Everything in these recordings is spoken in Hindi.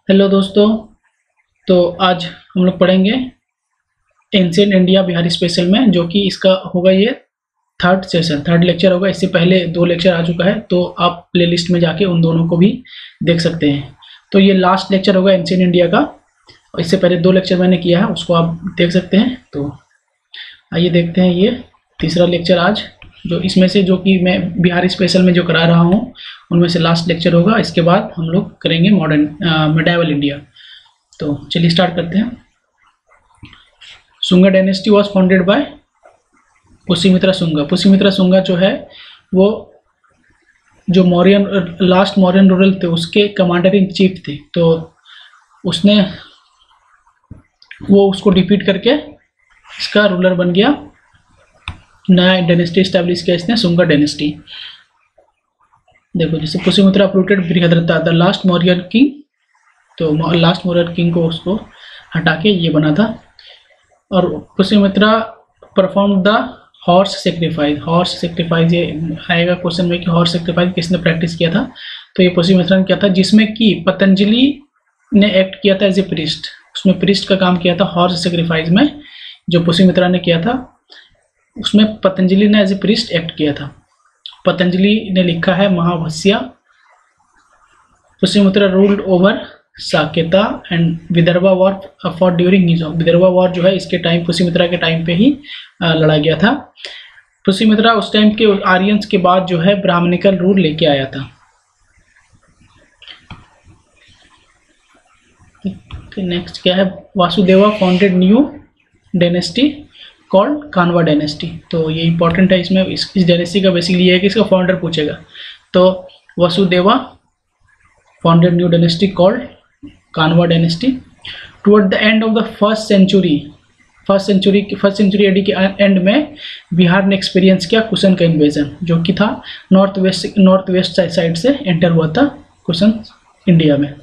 हेलो दोस्तों। तो आज हम लोग पढ़ेंगे एंशिएंट इंडिया बिहारी स्पेशल में, जो कि इसका होगा ये थर्ड लेक्चर होगा। इससे पहले 2 लेक्चर आ चुका है, तो आप प्लेलिस्ट में जाके उन दोनों को भी देख सकते हैं। तो ये लास्ट लेक्चर होगा एंशिएंट इंडिया का, और इससे पहले 2 लेक्चर मैंने किया है, उसको आप देख सकते हैं। तो आइए देखते हैं ये तीसरा लेक्चर आज, जो इसमें से जो कि मैं बिहारी स्पेशल में जो करा रहा हूँ उनमें से लास्ट लेक्चर होगा। इसके बाद हम लोग करेंगे मॉडर्न मिडाइवल इंडिया। तो चलिए स्टार्ट करते हैं। Sunga dynasty was founded by Pushyamitra Sunga. Pushyamitra Sunga जो है वो जो लास्ट मौर्यन रूरल थे उसके कमांडर इन चीफ थे। तो उसने वो उसको डिफीट करके इसका रूलर बन गया, नया डायनेस्टी स्टैब्लिश किया इसने, सुंगा डायनेस्टी। देखो जैसे Pushyamitra uprooted Brihadratha the last Mauryan king, तो लास्ट मौर्यन किंग को उसको हटा के ये बना था। और Pushyamitra perform the horse sacrifice. Horse sacrifice ये आएगा क्वेश्चन में कि हॉर्स सेक्रीफाइस किसने प्रैक्टिस किया था। तो ये पुष्यमित्रा ने किया था, जिसमें कि पतंजलि ने एक्ट किया था एज ए प्रिस्ट। उसमें प्रिस्ट का काम किया था हॉर्स सेक्रीफाइस में, जो पुष्यमित्रा ने किया था उसमें पतंजलि ने एज ए प्रिस्ट एक्ट किया था। पतंजलि ने लिखा है Mahabhashya, Pushyamitra ruled over Saketa and Vidarbha war for during his. Vidarbha war जो है इसके टाइम पुष्यमित्रा के टाइम पे ही लड़ा गया था। पुष्यमित्रा उस टाइम के आर्यंस के बाद जो है ब्राह्मणिकल रूल लेके आया था। नेक्स्ट क्या है, Vasudeva founded new dynasty called Kanva dynasty. तो ये इंपॉर्टेंट है, इसमें इस डायनेस्टी का बेसिकली ये है कि इसका फाउंडर पूछेगा। तो Vasudeva founded new dynasty called Kanva dynasty. Toward the end of the first century AD के एंड में बिहार ने एक्सपीरियंस किया कुशन का इन्वेजन, जो कि था नॉर्थ वेस्ट साइड से एंटर हुआ था कुशन इंडिया में।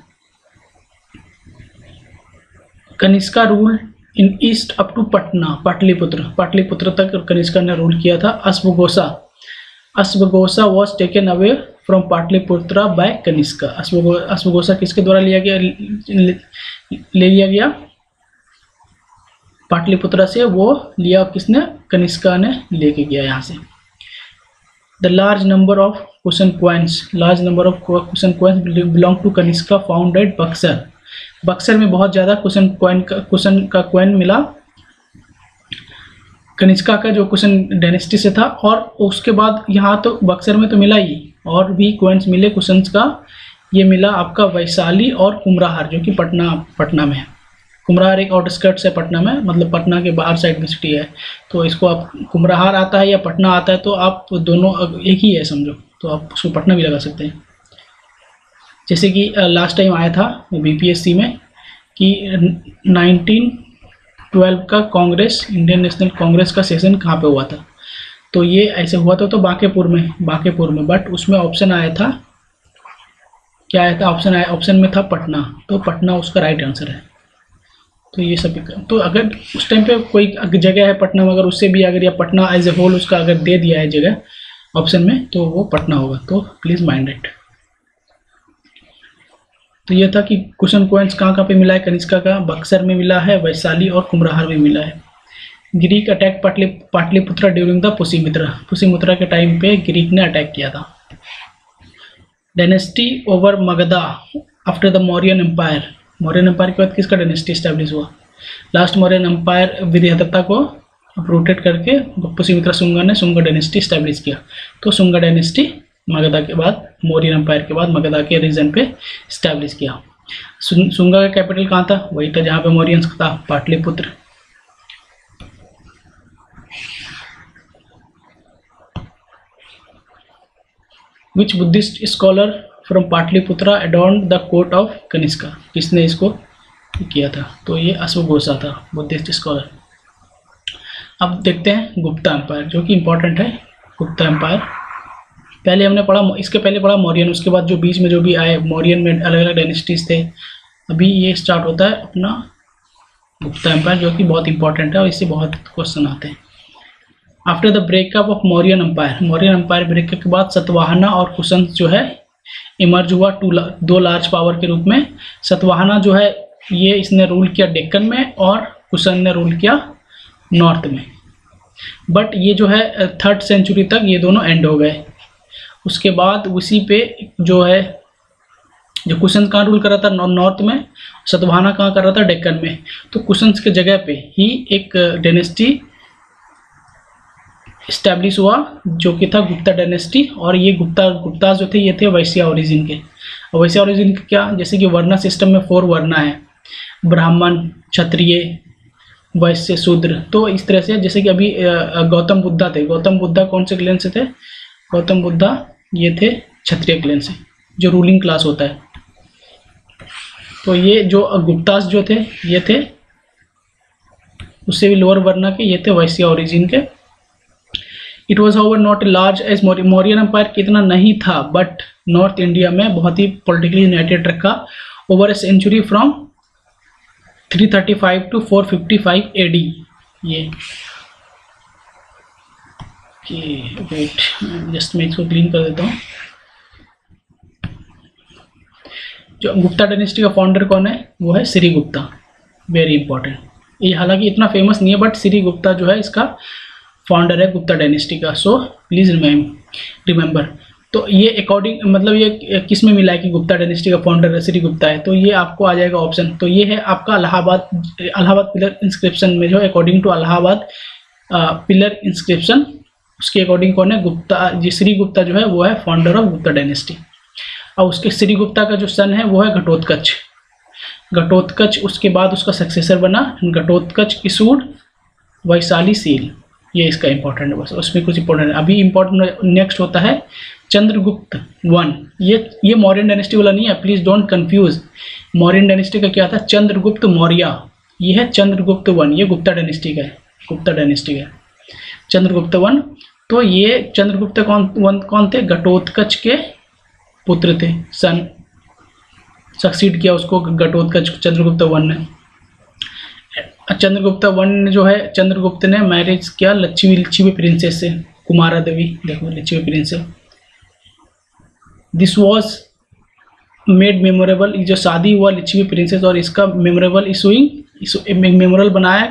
Kanishka rule in east up to Pataliputra तक कनिष्का ने रूल किया था। अश्वघोषा was taken away from Pataliputra by Kanishka. अश्वघोषा किसके द्वारा ले लिया गया पाटलिपुत्र से, वो लिया किसने, कनिष्का ने लेके गया यहाँ से। The large number of Kushan coins belong to Kanishka found at Buxar. Buxar में बहुत ज़्यादा कुशन का कॉइन मिला, कनिष्का का जो कुशन डायनेस्टी से था। और उसके बाद यहाँ तो बक्सर में तो मिला ही, और भी कॉइन्स मिले कुशन का। ये मिला आपका वैशाली और कुमराहार, जो कि पटना में है। कुमराहार एक आउटस्कर्ट्स है पटना में, मतलब पटना के बाहर साइड में सिटी है। तो इसको आप कुमराहार आता है या पटना आता है तो आप दोनों एक ही है समझो, तो आप उसको पटना भी लगा सकते हैं। जैसे कि लास्ट टाइम आया था बीपीएससी में कि 1912 का कांग्रेस, इंडियन नेशनल कांग्रेस का सेशन कहाँ पे हुआ था। तो ये ऐसे हुआ था तो बांकेपुर में, बट उसमें ऑप्शन आया था, क्या आया था ऑप्शन में था पटना, तो पटना उसका राइट आंसर है। तो ये सभी तो अगर उस टाइम पे कोई जगह है पटना में, अगर उससे भी अगर या पटना एज ए होल उसका अगर दे दिया है जगह ऑप्शन में, तो वो पटना होगा। तो प्लीज़ माइंड इट। तो ये था कि कुशन कॉइन्स कहाँ पे मिला है, कनिष्का का बक्सर में मिला है, वैशाली और कुमराहार में मिला है। Greek attack Pataliputra during the Pushyamitra के टाइम पे ग्रीक ने अटैक किया था। Dynasty over Magadha after the Mauryan empire के बाद किसका डायनेस्टी स्टैब्लिश हुआ। लास्ट मौर्यन एम्पायर बृहद्रथा को अपरूटेड करके पुष्यमित्रा सुंगा ने सुंगा डायनेस्टी स्टैब्लिश किया। तो सुंगा डायनेस्टी मगधा के बाद, मौर्यन एम्पायर के बाद मगधा के रीजन पे स्टैब्लिश किया। सुंगा का कैपिटल कहाँ था, वही था जहाँ पे मौर्यंस का था, Pataliputra. Which Buddhist scholar from Pataliputra adorned the court of Kanishka. किसने इसको किया था, तो ये अश्वघोषा था, बुद्धिस्ट स्कॉलर। अब देखते हैं गुप्ता एम्पायर, जो कि इंपॉर्टेंट है। गुप्ता एम्पायर पहले हमने पढ़ा, इसके पहले पढ़ा मौर्यन, उसके बाद जो बीच में जो भी आए मौर्यन में अलग अलग डायनेस्टीज थे। अभी ये स्टार्ट होता है अपना गुप्ता एम्पायर, जो कि बहुत इंपॉर्टेंट है और इससे बहुत क्वेश्चन आते हैं। After the breakup of Mauryan empire breakup के बाद सतवाहना और कुशन जो है इमर्ज हुआ दो लार्ज पावर के रूप में। सतवाहना जो है ये इसने रूल किया डेक्कन में, और कुशन ने रूल किया नॉर्थ में। बट ये जो है 3rd सेंचुरी तक ये दोनों एंड हो गए। उसके बाद उसी पे जो है, जो कुशन कहाँ रूल कर रहा था, नॉर्थ में, सतवाहना कहाँ कर रहा था, डेक्कन में। तो कुशन के जगह पे ही एक डायनेस्टी इस्टेब्लिश हुआ जो कि था गुप्ता डायनेस्टी। और ये गुप्ता जो थे ये थे वैश्य ओरिजिन के। वैश्य ओरिजिन के क्या, जैसे कि वर्णा सिस्टम में 4 वर्णा है, ब्राह्मण, क्षत्रिय, वैश्य, शूद्र। तो इस तरह से जैसे कि अभी गौतम बुद्धा थे, गौतम बुद्धा कौन से क्लैन से थे, गौतम बुद्धा ये थे क्षत्रिय क्लैन से, जो रूलिंग क्लास होता है। तो ये जो गुप्तास जो थे ये थे उससे भी लोअर वर्ण के, ये थे वैश्य ओरिजिन के। It was however not large as Mauryan empire, कितना नहीं था, बट नॉर्थ इंडिया में बहुत ही पॉलिटिकली यूनाइटेड रखा over a century from 335 to 455 AD। ये वेट, जस्ट मैं इसको क्लीन कर देता हूँ। जो गुप्ता डायनेस्टी का फाउंडर कौन है, वो है श्री गुप्ता, वेरी इंपॉर्टेंट। ये हालांकि इतना फेमस नहीं है, बट श्री गुप्ता जो है इसका फाउंडर है गुप्ता डायनेस्टी का। So please remember. तो ये अकॉर्डिंग मतलब ये किस में मिला है कि गुप्ता डायनेस्टी का फाउंडर श्री गुप्ता है, तो ये आपको आ जाएगा ऑप्शन। तो ये है आपका इलाहाबाद पिलर इंस्क्रिप्शन में, जो according to Allahabad pillar inscription, उसके अकॉर्डिंग कौन है, गुप्ता। जी श्री गुप्ता जो है वो है फाउंडर ऑफ गुप्ता डायनेस्टी। और उसके श्री गुप्ता का जो सन है वो है घटोत्कच। घटोत्कच उसके बाद उसका सक्सेसर बना, घटोत्कच इशूड वैशाली सील। ये इसका इंपॉर्टेंट है, बस उसमें कुछ इंपॉर्टेंट है। अभी इंपॉर्टेंट नेक्स्ट होता है चंद्रगुप्त वन। ये मौर्यन डायनेस्टी वाला नहीं है, please don't confuse. Mauryan dynasty का क्या था, चंद्रगुप्त मौर्य। ये है चंद्रगुप्त वन, ये गुप्ता डायनेस्टी का है, गुप्ता डायनेस्टी का चंद्रगुप्त वन। तो ये चंद्रगुप्त कौन थे, घटोत्कच के पुत्र थे। सन सक्सीड किया उसको घटोत्कच चंद्रगुप्त वन ने। चंद्रगुप्त वन जो है, चंद्रगुप्त ने मैरिज किया लिच्छवी प्रिंसेस से, कुमारा देवी। देखो Lichchhavi princess. This was made memorable. जो शादी हुआ लिच्छवी प्रिंसेस, और इसका मेमोरेबल मेमोरल बनाया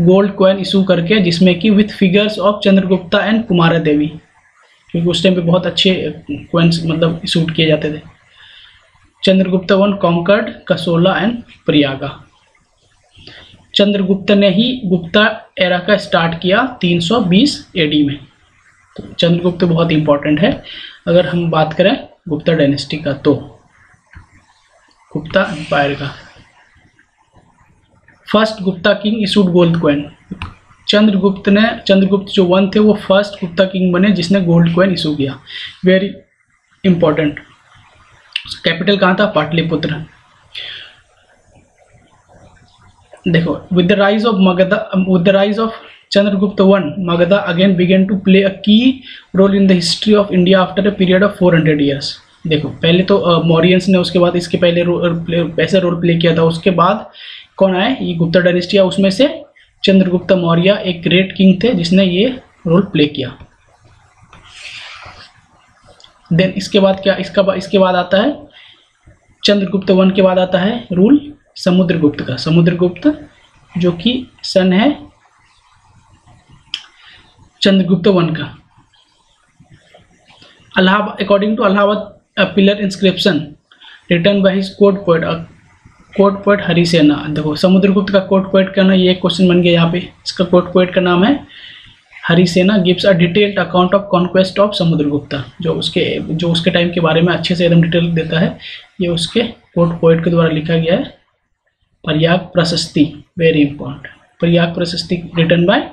गोल्ड कॉइन इशू करके, जिसमें कि with figures of Chandragupta and Kumara Devi, क्योंकि उस टाइम पे बहुत अच्छे कॉइन्स मतलब इशूड किए जाते थे। Chandragupta one conquered Kosala and Prayaga. Chandragupta ने ही गुप्ता एरा का स्टार्ट किया 320 AD में। तो चंद्रगुप्त बहुत इंपॉर्टेंट है अगर हम बात करें गुप्ता डायनेस्टी का। तो गुप्ता एम्पायर का first Gupta king issued gold coin. Chandragupta जो वन थे वो फर्स्ट गुप्ता किंग बने जिसने गोल्ड कॉइन इशू किया, वेरी इंपॉर्टेंट। कैपिटल कहाँ था, पाटलिपुत्र। देखो with the rise of Chandragupta one, Magadha again begin to play a key role in the history of India after a period of 400 years. देखो पहले तो मौर्यंस ने, उसके बाद इसके पहले ऐसे रोल प्ले किया था। उसके बाद कौन आए, ये गुप्ता डायनेस्टी, उसमें से चंद्रगुप्त मौर्य एक ग्रेट किंग थे जिसने ये रोल प्ले किया। देन इसके बाद क्या, इसके बाद आता है चंद्रगुप्त वन के बाद आता है रूल समुद्रगुप्त का। समुद्रगुप्त जो कि सन है चंद्रगुप्त वन का। Allahabad according to Allahabad pillar inscription written by his court poet Harisena. देखो समुद्रगुप्त का कोर्ट पोएट का ना, ये क्वेश्चन बन गया यहाँ पे। इसका कोर्ट पोएट का नाम है Harisena. Gives a detailed account of conquest of Samudragupta. जो उसके टाइम के बारे में अच्छे से एकदम डिटेल देता है। ये उसके कोर्ट पोएट के द्वारा लिखा गया है। प्रयाग प्रशस्ति, वेरी इंपॉर्टेंट। प्रयाग प्रशस्ति रिटन बाय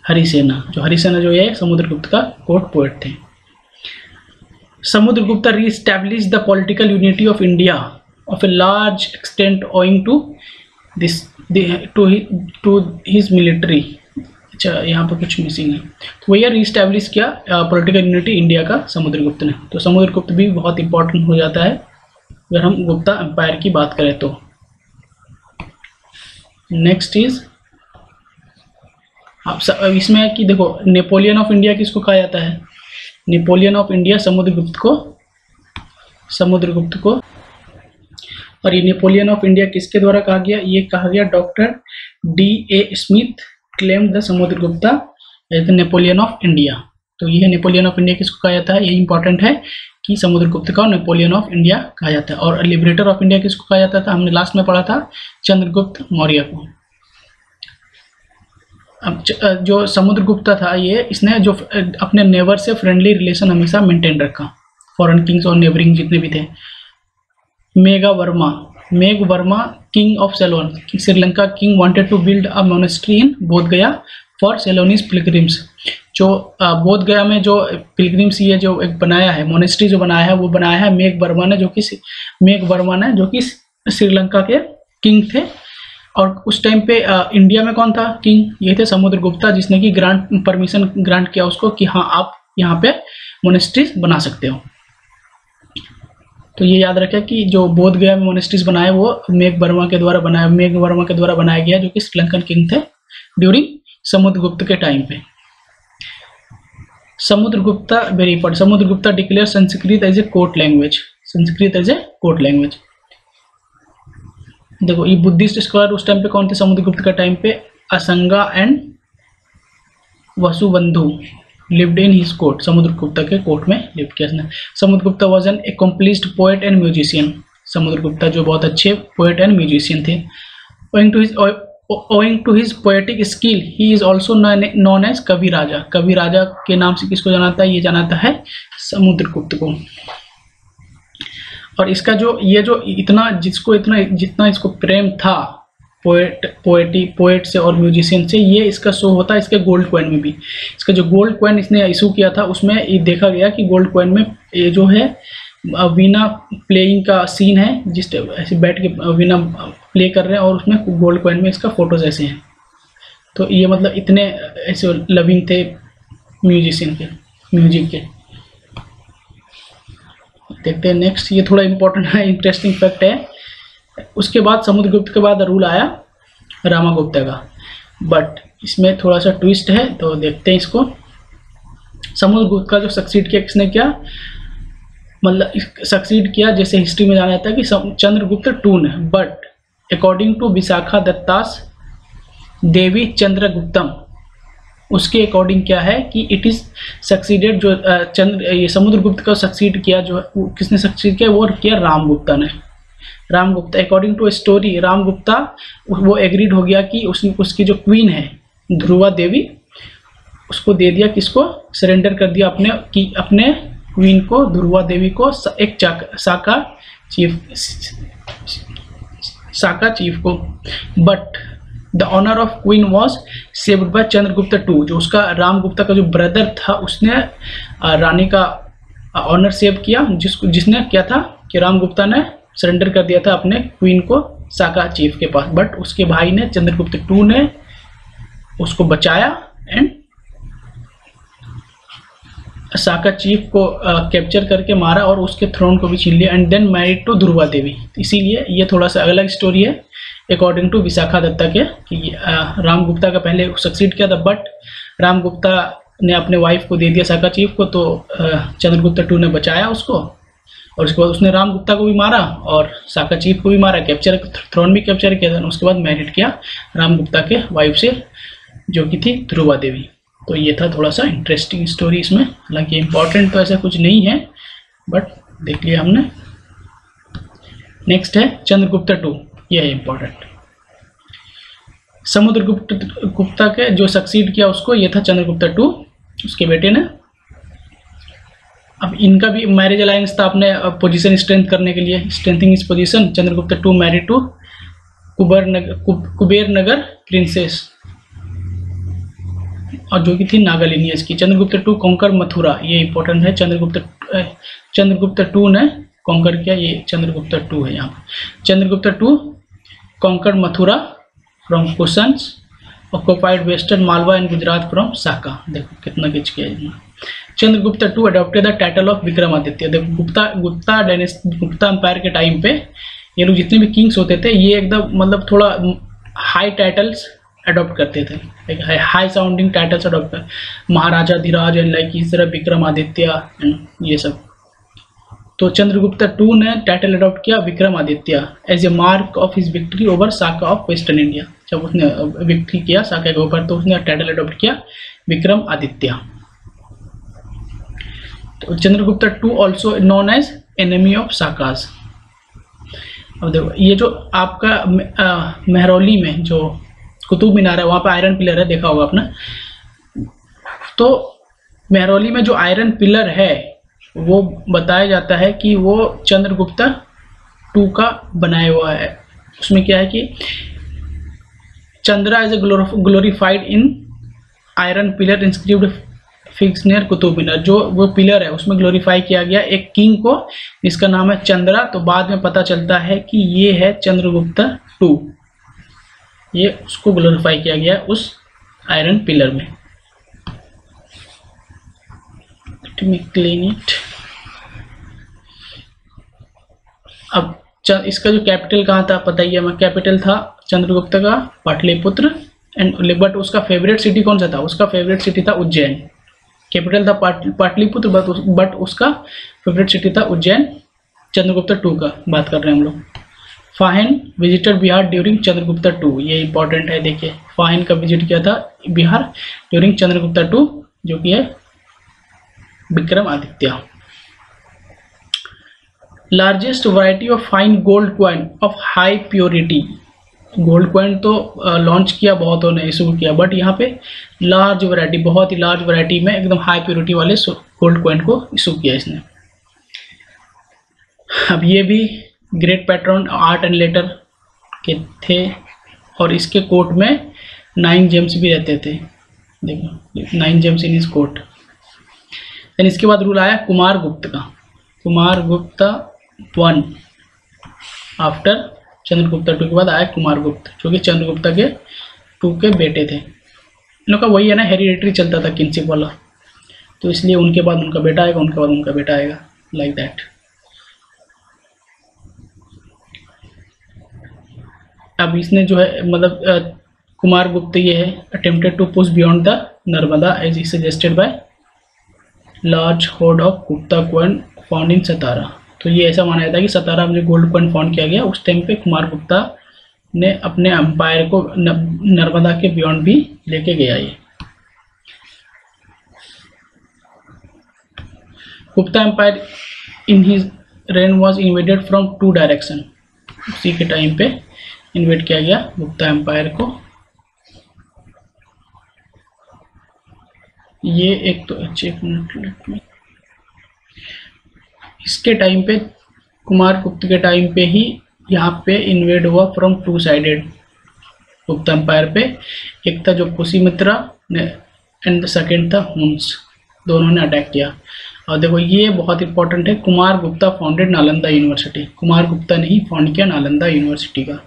हरिसेना। जो हरिसेना जो है समुद्रगुप्त का कोर्ट पोएट थे। Samudragupta reestablish the political unity of India of a large extent owing to this to his military. अच्छा यहाँ पर कुछ मिसिंग है। तो वही रीस्टैब्लिश किया पॉलिटिकल यूनिटी इंडिया का समुद्रगुप्त ने। तो समुद्रगुप्त भी बहुत इंपॉर्टेंट हो जाता है अगर हम गुप्ता एम्पायर की बात करें तो। नेक्स्ट इज अब इसमें है कि देखो नेपोलियन ऑफ इंडिया किसको कहा जाता है, नेपोलियन ऑफ इंडिया समुद्रगुप्त को समुद्रगुप्त को। और ये नेपोलियन ऑफ इंडिया किसके द्वारा कहा गया? ये कहा गया doctor D.A. Smith claim the Samudragupta as the Napoleon of India. तो ये नेपोलियन ऑफ इंडिया किसको कहा जाता है? ये इंपॉर्टेंट है कि समुद्रगुप्त का नेपोलियन ऑफ इंडिया कहा जाता है। और लिबरेटर ऑफ इंडिया किसको कहा जाता था? हमने लास्ट में पढ़ा था चंद्रगुप्त मौर्य को। अब जो समुद्रगुप्ता था ये, इसने जो अपने नेबर से फ्रेंडली रिलेशन हमेशा मेंटेन रखा, फॉरेन किंग्स और नेबरिंग जितने भी थे। Megh Varma king of Ceylon, Sri Lanka king wanted to build a monastery in Bodh Gaya for सेलोनीज pilgrims. जो बोध गया में जो पिलग्रिम्स ये जो एक बनाया है मोनेस्ट्री जो बनाया है, वो बनाया है मेघ वर्मा ने, जो कि श्रीलंका के किंग थे। और उस टाइम पे इंडिया में कौन था किंग? ये थे समुद्रगुप्ता, जिसने कि परमिशन ग्रांट किया उसको कि हाँ आप यहाँ पे मोनेस्ट्रीज बना सकते हो। तो ये याद रखें कि जो बोध गया में मोनेस्ट्रीज बनाए वो मेघ वर्मा के द्वारा बनाया गया, जो कि श्रीलंकन किंग थे ड्यूरिंग समुद्रगुप्त के टाइम पे। Samudragupta very important, Samudragupta declare Sanskrit as a court language. देखो ये बुद्धिस्ट स्कॉलर उस टाइम पे कौन थे समुद्रगुप्त का टाइम पे? Asanga and Vasubandhu lived in his court, Samudragupta के कोर्ट में लिव किया इसने। Samudragupta was an accomplished poet and musician, Samudragupta जो बहुत अच्छे पोएट एंड म्यूजिशियन थे। owing to his poetic skill he is also known as कवि राजा के नाम से किसको जाना है? ये जाना है समुद्रगुप्त को। और इसका जितना इसको प्रेम था पोएट से और म्यूजिशियन से, ये इसका शो होता है इसके गोल्ड कॉइन में भी। इसका जो गोल्ड कॉइन इसने इशू किया था उसमें ये देखा गया कि गोल्ड कॉइन में ये जो है वीणा प्लेइंग का सीन है, जिस ऐसे बैठ के वीणा प्ले कर रहे हैं, और उसमें गोल्ड कॉइन में इसका फोटोज ऐसे हैं। तो ये मतलब इतने ऐसे लविंग थे म्यूजिक के। देखते हैं नेक्स्ट, ये थोड़ा इंपॉर्टेंट है, इंटरेस्टिंग फैक्ट है। उसके बाद समुद्रगुप्त के बाद रूल आया रामागुप्ता का, बट इसमें थोड़ा सा ट्विस्ट है, तो देखते हैं इसको। समुद्रगुप्त का जो सक्सीड किया किसने किया? मतलब सक्सीड किया जैसे हिस्ट्री में जाना जाता है कि चंद्रगुप्त टू ने, बट अकॉर्डिंग टू विशाखा दत्तास देवी चंद्रगुप्तम, उसके अकॉर्डिंग क्या है कि इट इज सक्सीडेड, जो ये समुद्रगुप्त का सक्सीड किया, जो किसने सक्सीड किया? वो किया रामगुप्ता ने। रामगुप्ता अकॉर्डिंग टू स्टोरी, रामगुप्ता वो एग्रीड हो गया कि उसकी जो क्वीन है ध्रुवा देवी, उसको दे दिया, किसको? सरेंडर कर दिया अपने क्वीन को, ध्रुवा देवी को, एक साका चीफ को। But the honour of queen was saved by Chandragupta two, जो उसका रामगुप्ता का जो ब्रदर था उसने रानी का ऑनर सेव किया, जिसने क्या था कि रामगुप्ता ने सरेंडर कर दिया था अपने क्वीन को साका चीफ के पास, बट उसके भाई ने चंद्रगुप्त टू ने उसको बचाया एंड साका चीफ को कैप्चर करके मारा और उसके थ्रोन को भी छीन लिया, and then married to Dhruva देवी। इसीलिए ये थोड़ा सा अलग स्टोरी है अकॉर्डिंग टू विशाखा दत्ता के, कि रामगुप्ता का पहले सक्सीड किया था, बट रामगुप्ता ने अपने वाइफ को दे दिया साका चीफ को, तो चंद्रगुप्त टू ने बचाया उसको, और उसके बाद उसने रामगुप्ता को भी मारा और साका चीफ को भी मारा, थ्रोन भी कैप्चर किया था। उसके बाद मैरिड किया रामगुप्ता के वाइफ से, जो कि थी ध्रुवा देवी। तो ये था थोड़ा सा इंटरेस्टिंग स्टोरी इसमें, हालांकि इम्पॉर्टेंट तो ऐसा कुछ नहीं है, बट देख लिया हमने। नेक्स्ट है चंद्रगुप्त टू, ये है इम्पॉर्टेंट। समुद्रगुप्ता के जो सक्सीड किया उसको, ये था चंद्रगुप्त टू, उसके बेटे ने। अब इनका भी मैरिज अलायंस था अपने पोजीशन स्ट्रेंथ करने के लिए, स्ट्रेंथिंग इस position. Chandragupta two married to Kuber Nagar princess, और जो कि थी नागा लिनियज की। चंद्रगुप्त टू कॉन्कर मथुरा, ये इंपॉर्टेंट है। चंद्रगुप्त टू ने कॉन्कर किया, ये चंद्रगुप्त टू है यहाँ पर। Chandragupta two conquer Mathura from Kushans, occupied western Malwa and Gujarat from Saka. देखो कितना किच किया है। Chandragupta two adopted the title of Vikramaditya. देखो गुप्ता एम्पायर के टाइम पे ये लोग जितने भी किंग्स होते थे, ये एकदम मतलब थोड़ा हाई टाइटल्स अडॉप्ट करते थे, हाई साउंडिंग टाइटल्स अडॉप्ट कर, महाराजा धीराज एंड लाइक इस तरह विक्रमादित्य, ये सब। तो चंद्रगुप्ता टू ने टाइटल अडॉप्ट किया Vikramaditya as a mark of his victory over Saka of western India. जब उसने विक्ट्री किया साका के ऊपर तो उसने टाइटल अडॉप्ट किया विक्रमादित्य। तो Chandragupta two also known as enemy of Sakas. अब देखो ये जो आपका मेहरौली में जो कुतुब मीनार है वहाँ पे आयरन पिलर है, देखा होगा आपने। तो मेहरौली में जो आयरन पिलर है वो बताया जाता है कि वो चंद्रगुप्ता टू का बनाया हुआ है। उसमें क्या है कि Chandra is a glorified in iron pillar inscript fix near Qutub Minar. जो वो पिलर है उसमें ग्लोरीफाई किया गया एक किंग को जिसका नाम है चंद्रा। तो बाद में पता चलता है कि ये है चंद्रगुप्ता टू, ये उसको ग्लोरीफाई किया गया उस आयरन पिलर में। Clean it. अब इसका जो कैपिटल कहाँ था पता ही है हमें, कैपिटल था चंद्रगुप्त का पाटलिपुत्र एंड बट उसका फेवरेट सिटी कौन सा था, उसका फेवरेट सिटी था उज्जैन। कैपिटल था पाटलिपुत्र बट उसका फेवरेट सिटी था उज्जैन। चंद्रगुप्ता टू का बात कर रहे हैं हम लोग। Fahien visited Bihar during Chandragupta two, ये इंपॉर्टेंट है। देखिए फाहिन का विजिट किया था बिहार ड्यूरिंग चंद्रगुप्ता टू जो कि है Vikramaditya. Largest variety of fine gold coin of high purity. Gold coin तो लॉन्च किया बहुतों ने, इशू किया, बट यहाँ पे लार्ज वैरायटी, बहुत ही लार्ज वैरायटी में एकदम हाई प्योरिटी वाले गोल्ड कॉइन को इशू किया इसने। अब ये भी great patron art and letter के थे और इसके कोर्ट में 9 जेम्स भी रहते थे। देखो 9 जेम्स इन इस कोर्ट। देन इसके बाद रूल आया कुमार गुप्त का। कुमार गुप्ता 1 आफ्टर चंद्रगुप्ता टू के बाद आया कुमार गुप्त जो कि चंद्रगुप्ता के 2 के बेटे थे। इन लोग का वही है ना, हेरिडेटरी चलता था किंगशिप वाला, तो इसलिए उनके बाद उनका बेटा आएगा, उनके बाद उनका बेटा आएगा, लाइक दैट। अब इसने जो है मतलब कुमार गुप्त ये है attempted to push beyond the Narmada as is suggested by large hoard of Gupta coin found in Satara. तो ये ऐसा माना जाता है कि सतारा में जो गोल्ड कॉइन फाउंड किया गया उस टाइम पे कुमार गुप्ता ने अपने एम्पायर को नर्मदा के बियॉन्ड भी लेके गया। ये Gupta empire in his reign was invaded from 2 direction. उसी के टाइम पे इन्वेड किया गया गुप्ता एम्पायर को। ये एक तो अच्छे मिनट, इसके टाइम पे कुमार गुप्त के टाइम पे ही यहाँ पे इन्वेड हुआ फ्रॉम 2 साइडेड गुप्ता एम्पायर पे। एक था जो पुष्यमित्रा ने एंड द सेकेंड था हुन्स, दोनों ने अटैक किया। और देखो ये बहुत इंपॉर्टेंट है, कुमार गुप्ता फाउंडेड नालंदा यूनिवर्सिटी। कुमार गुप्ता ने ही फाउंड किया नालंदा यूनिवर्सिटी का।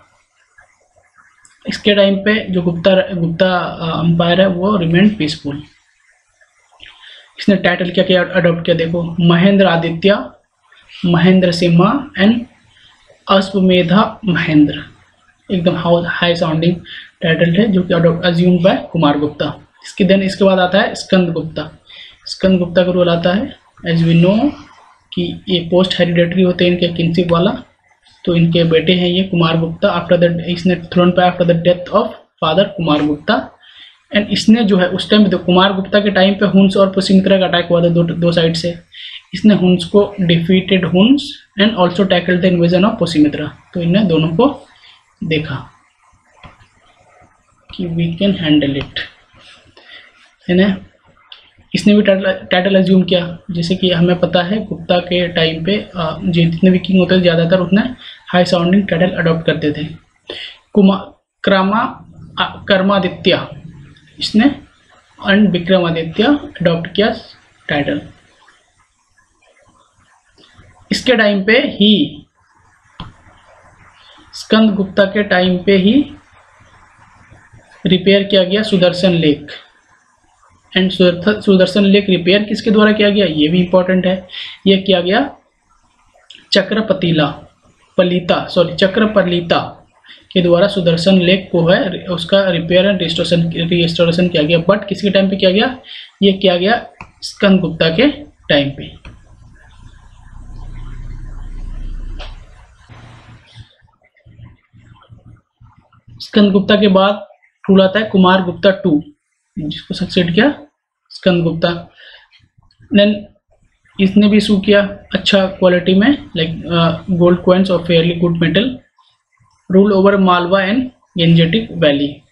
इसके टाइम पे जो गुप्ता एम्पायर है वो रिमेन पीसफुल। इसने टाइटल क्या किया अडॉप्ट किया, देखो महेंद्र आदित्य, महेंद्र सिम्हा एंड अश्वमेधा महेंद्र। एकदम हाई साउंडिंग टाइटल है जो कि अज्यूम्ड बाय कुमार गुप्ता। इसके बाद आता है स्कंद गुप्ता। स्कंद गुप्ता का रोल आता है एज वी नो कि ये पोस्ट हेरिडेटरी होते हैं इनके किंगशिप वाला। तो इनके बेटे हैं ये कुमार गुप्ता। आफ्टर द इसने थ्रोन पे after the death of father Kumar Gupta. And इसने जो है उस टाइम तो कुमार गुप्ता के टाइम पे हुन्स और पुष्यमित्रा का अटैक हुआ था दो साइड से। इसने हुन्स को defeated Hund's and also tackled the invasion of Pushyamitra. तो इन्हें दोनों को देखा कि वी कैन हैंडल इट, है ना। इसने भी टाइटल अज्यूम किया, जैसे कि हमें पता है गुप्ता के टाइम पे जितने भी किंग होते थे ज़्यादातर उतने हाई साउंडिंग टाइटल अडॉप्ट करते थे। कर्मादित्य इसने एंड विक्रमादित्य अडॉप्ट किया टाइटल। इसके टाइम पे ही स्कंद गुप्ता के टाइम पे ही रिपेयर किया गया Sudarshan lake. And Sudarshan lake repair किसके द्वारा किया गया, ये भी इंपॉर्टेंट है। ये किया गया चक्रपलिता के द्वारा सुदर्शन लेक को है उसका रिपेयर एंड रिस्टोरेशन किया गया। बट किसके टाइम पे किया गया, ये किया गया स्कंद गुप्ता के टाइम पे। स्कंदगुप्ता के बाद रूल आता है कुमार गुप्ता टू, जिसको सक्सेड किया स्कंदगुप्ता। देन इसने भी इशू किया अच्छा क्वालिटी में, लाइक गोल्ड कॉइन्स और fairly good metal. Rule over Malwa and Gangetic valley.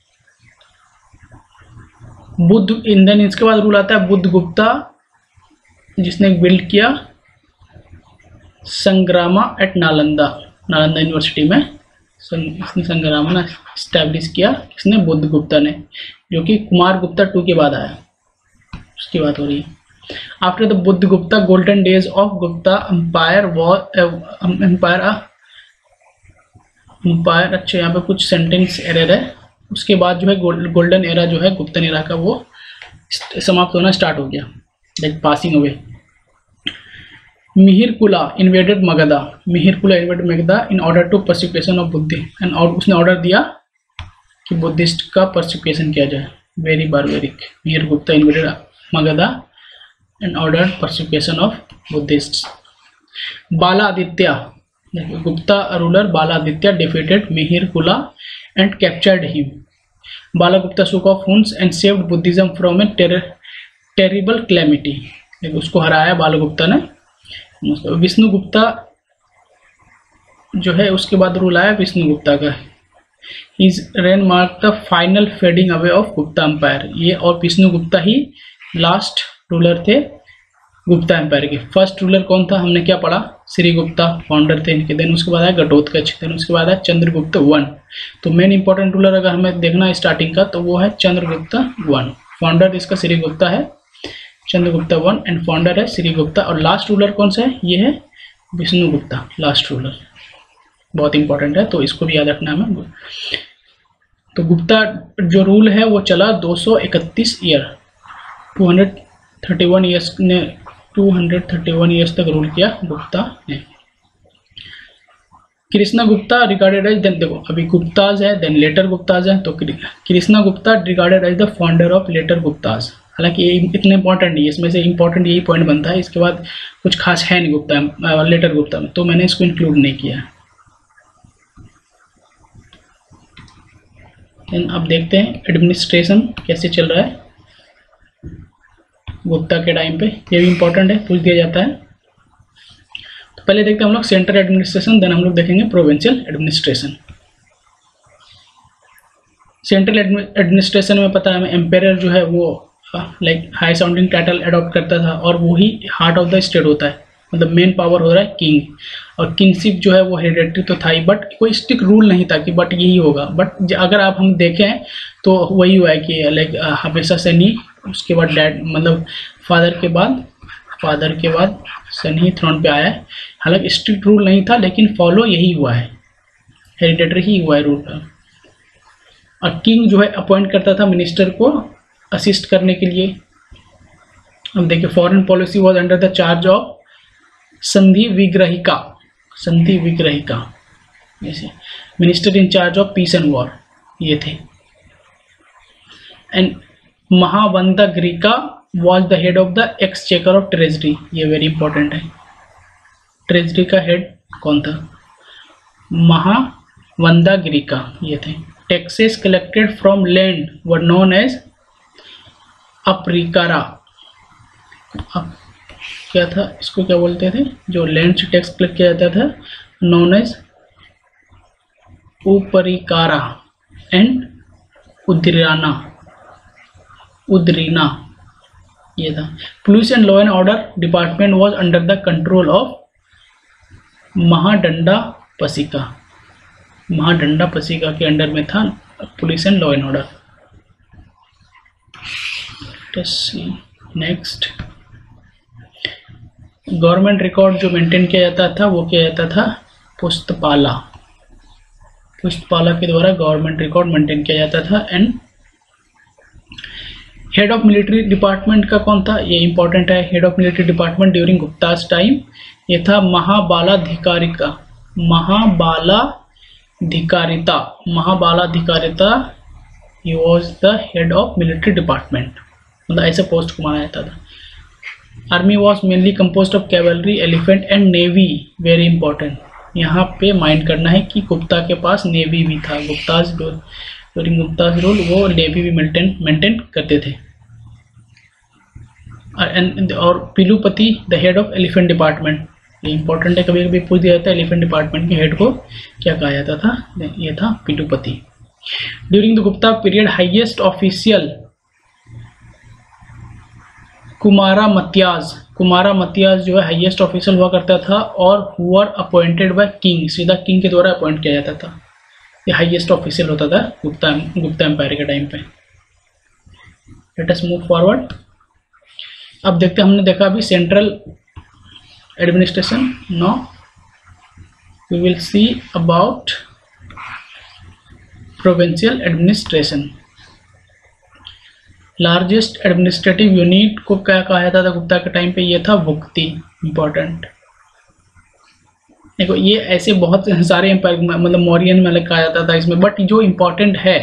Buddha इंधन, इसके बाद रूल आता है बुद्ध गुप्ता, जिसने बिल्ड किया संग्रामा एट नालंदा, नालंदा यूनिवर्सिटी में इसने संग्रामा स्टैब्लिश किया, इसने बुद्ध गुप्ता ने, जो कि कुमार गुप्ता टू के बाद आया, उसकी बात हो रही है। After the Budha Gupta golden days of Gupta empire empire अच्छा यहाँ पे कुछ सेंटेंस एरर है। उसके बाद जो है गोल्डन एरा जो है गुप्तन एरा का वो समाप्त होना स्टार्ट हो गया, like passing away. Mihirakula invaded Magadha, Mihirakula invaded Magadha in order to persecution of Buddhist and उसने ऑर्डर दिया कि बुद्धिस्ट का परसिक्यूशन किया जाए, very barbaric. Mihiragupta invaded Magadha and order persecution of Buddhist. Baladitya, Gupta ruler Baladitya defeated Mihirakula and captured him. Balagupta took off wounds and saved Buddhism from a terrible calamity. उसको हराया बालगुप्ता ने। विष्णुगुप्ता जो है उसके बाद रूल आया विष्णुगुप्ता का। His reign marked the final fading away of Gupta empire. ये और विष्णुगुप्ता ही लास्ट रूलर थे गुप्ता एम्पायर के। फर्स्ट रूलर कौन था, हमने क्या पढ़ा, श्रीगुप्ता फाउंडर थे इनके। देन उसके बाद आया घटोत्कच, देन उसके बाद आया चंद्रगुप्त वन। तो मेन इंपॉर्टेंट रूलर अगर हमें देखना है स्टार्टिंग का तो वो है चंद्रगुप्त वन। फाउंडर इसका श्रीगुप्ता है, चंद्रगुप्त वन एंड फाउंडर है श्रीगुप्ता। और लास्ट रूलर कौन सा है, ये है विष्णुगुप्ता, लास्ट रूलर, बहुत इंपॉर्टेंट है, तो इसको भी याद रखना हमें। तो गुप्ता जो रूल है वो चला 231 ईयर, 231 ईयर्स ने 231 ईयर्स तक रूल किया गुप्ता ने। Krishna Gupta regarded as, then देखो अभी गुप्ताज है देन लेटर गुप्ताज है, तो Krishna Gupta regarded as the founder of later Guptas. हालांकि ये इतने इंपॉर्टेंट नहीं है, इसमें से इंपॉर्टेंट यही पॉइंट बनता है, इसके बाद कुछ खास है नहीं गुप्ता लेटर गुप्ता में, तो मैंने इसको इंक्लूड नहीं किया। देन अब देखते हैं एडमिनिस्ट्रेशन कैसे चल रहा है गुप्ता के टाइम पे, ये भी इंपॉर्टेंट है, पूछ दिया जाता है। तो पहले देखते हैं हम लोग सेंट्रल एडमिनिस्ट्रेशन, देन हम लोग देखेंगे प्रोविंशियल एडमिनिस्ट्रेशन। सेंट्रल एडमिनिस्ट्रेशन में पता है हमें एम्पायर जो है वो like high sounding title adopt करता था, और वो ही हार्ट ऑफ द स्टेट होता है, मतलब मेन पावर हो रहा है किंग। और किंगशिप जो है वो हेरिडेटरी तो था ही, बट कोई स्ट्रिक्ट रूल नहीं था कि बट यही होगा। बट अगर आप हम देखें तो वही हुआ है कि लाइक हमेशा सन ही, उसके बाद डैड मतलब फादर के बाद सन ही थ्रोन पे आया है। हालांकि स्ट्रिक्ट रूल नहीं था, लेकिन फॉलो यही हुआ है, हेरिडेटरी ही हुआ है रूल का। और किंग जो है अपॉइंट करता था मिनिस्टर को असिस्ट करने के लिए। अब देखिए foreign policy was under the charge of Sandhi Vigrahika, जैसे minister in charge of peace and war ये थे। And Mahabhandagarika was the head of the exchequer of treasury, ये वेरी इंपॉर्टेंट है। ट्रेजरी का हेड कौन था, महावंदगरिका ये थे। Taxes collected from land were known as Uparikara. क्या था, इसको क्या बोलते थे, जो लैंड से टैक्स कलेक्ट किया जाता था, known as Uparikara and Udranga ये था। Police and law and order department was under the control of Mahadanda Pashika के अंडर में था police and law and order. Next, government record जो मेंटेन किया जाता था वो किया जाता था पुस्तपाला के द्वारा गवर्नमेंट रिकॉर्ड मेंटेन किया जाता था। And head of military department का कौन था, ये इंपॉर्टेंट है। Head of military department during Guptas time ये था Mahabaladhikrita he was the head of military department, मतलब ऐसे पोस्ट को माना जाता था। Army was mainly composed of cavalry, elephant and navy, very important. यहाँ पे माइंड करना है कि गुप्ता के पास नेवी भी था। गुप्ताज ड्यूरिंग गुप्ताज रूल वो नेवी भी मेंटेन करते थे। और Pilupati the head of elephant department, ये इंपॉर्टेंट है, कभी कभी पूछ दिया जाता है एलिफेंट डिपार्टमेंट के हेड को क्या कहा जाता था, ये था Pilupati. During the Gupta period highest official Kumaramatyas जो है हाईएस्ट ऑफिशियल हुआ करता था और हुआ अपॉइंटेड बाय किंग, सीधा किंग के द्वारा अपॉइंट किया जाता था। ये हाईएस्ट ऑफिशियल होता था गुप्ता एम्पायर के टाइम पे। Let us move forward. अब देखते हैं, हमने देखा अभी central administration. Now we will see about provincial administration. Largest administrative unit को क्या कहा जाता था गुप्ता के टाइम पे, ये था भुक्ति। इंपॉर्टेंट देखो, ये ऐसे बहुत सारे एम्पायर मतलब मौर्यन में अलग कहा जाता था इसमें, बट जो इम्पोर्टेंट है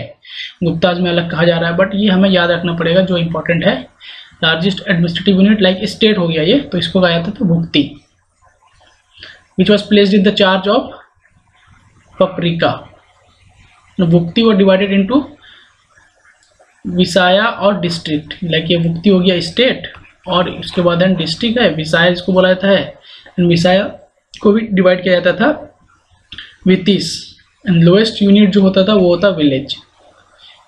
गुप्ताज में अलग कहा जा रहा है, बट ये हमें याद रखना पड़ेगा जो इम्पोर्टेंट है। Largest administrative unit like state हो गया ये, तो इसको कहा जाता था Bhukti. Which was placed in the charge of Uparika. Bhukti was divided into Vishaya और डिस्ट्रिक्ट, लाइक ये भुक्ति हो गया स्टेट और उसके बाद डिस्ट्रिक्ट है, विसाया इसको बोला जाता है। विसाया को भी डिवाइड किया जाता था वितिस। एंड लोएस्ट यूनिट जो होता था वो होता village.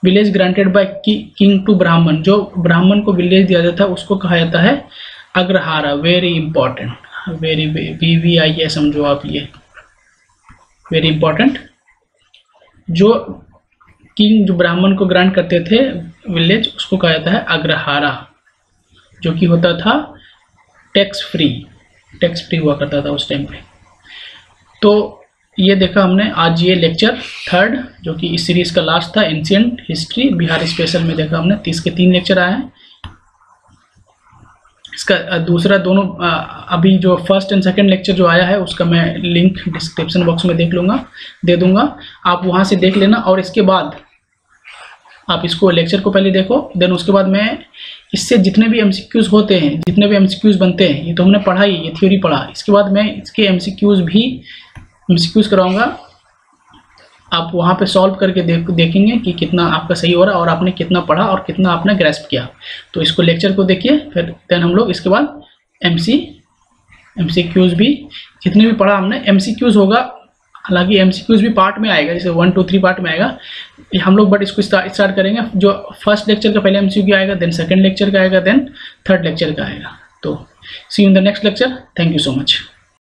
Village granted by king to Brahmin, जो ब्राह्मण को विलेज दिया जाता है उसको कहा जाता है Agrahara. Very important, very VVI है, समझो आप, ये वेरी इंपॉर्टेंट। जो किंग जो ब्राह्मण को ग्रांट करते थे विलेज, उसको कहा जाता है अग्रहारा, जो कि होता था टैक्स फ्री हुआ करता था उस टाइम पे। तो ये देखा हमने आज ये लेक्चर 3rd, जो कि इस सीरीज का लास्ट था, एंशिएंट हिस्ट्री बिहार स्पेशल में देखा हमने 30 के 3 लेक्चर आए हैं। इसका दूसरा दोनों अभी जो फर्स्ट एंड सेकंड लेक्चर जो आया है उसका मैं लिंक डिस्क्रिप्शन बॉक्स में दे दूंगा, आप वहां से देख लेना। और इसके बाद आप इसको लेक्चर को पहले देखो, देन उसके बाद मैं इससे जितने भी एमसीक्यूज होते हैं, जितने भी एमसीक्यूज बनते हैं, ये तो हमने पढ़ा ही, ये थ्योरी पढ़ा, इसके बाद मैं इसके एमसीक्यूज कराऊंगा। आप वहाँ पे सॉल्व करके देखेंगे कि कितना आपका सही हो रहा है और आपने कितना पढ़ा और कितना आपने ग्रेस्प किया। तो इसको लेक्चर को देखिए, फिर देन हम लोग इसके बाद एमसीक्यूज भी जितने भी पढ़ा हमने, एमसीक्यूज होगा, हालांकि एमसीक्यूज भी पार्ट में आएगा, जैसे 1 2 3 पार्ट में आएगा हम लोग, बट इसको स्टार्ट करेंगे। जो फर्स्ट लेक्चर का पहले एमसीक्यू आएगा, देन सेकंड लेक्चर का आएगा, देन थर्ड लेक्चर का आएगा। तो see you in the next lecture. Thank you so much.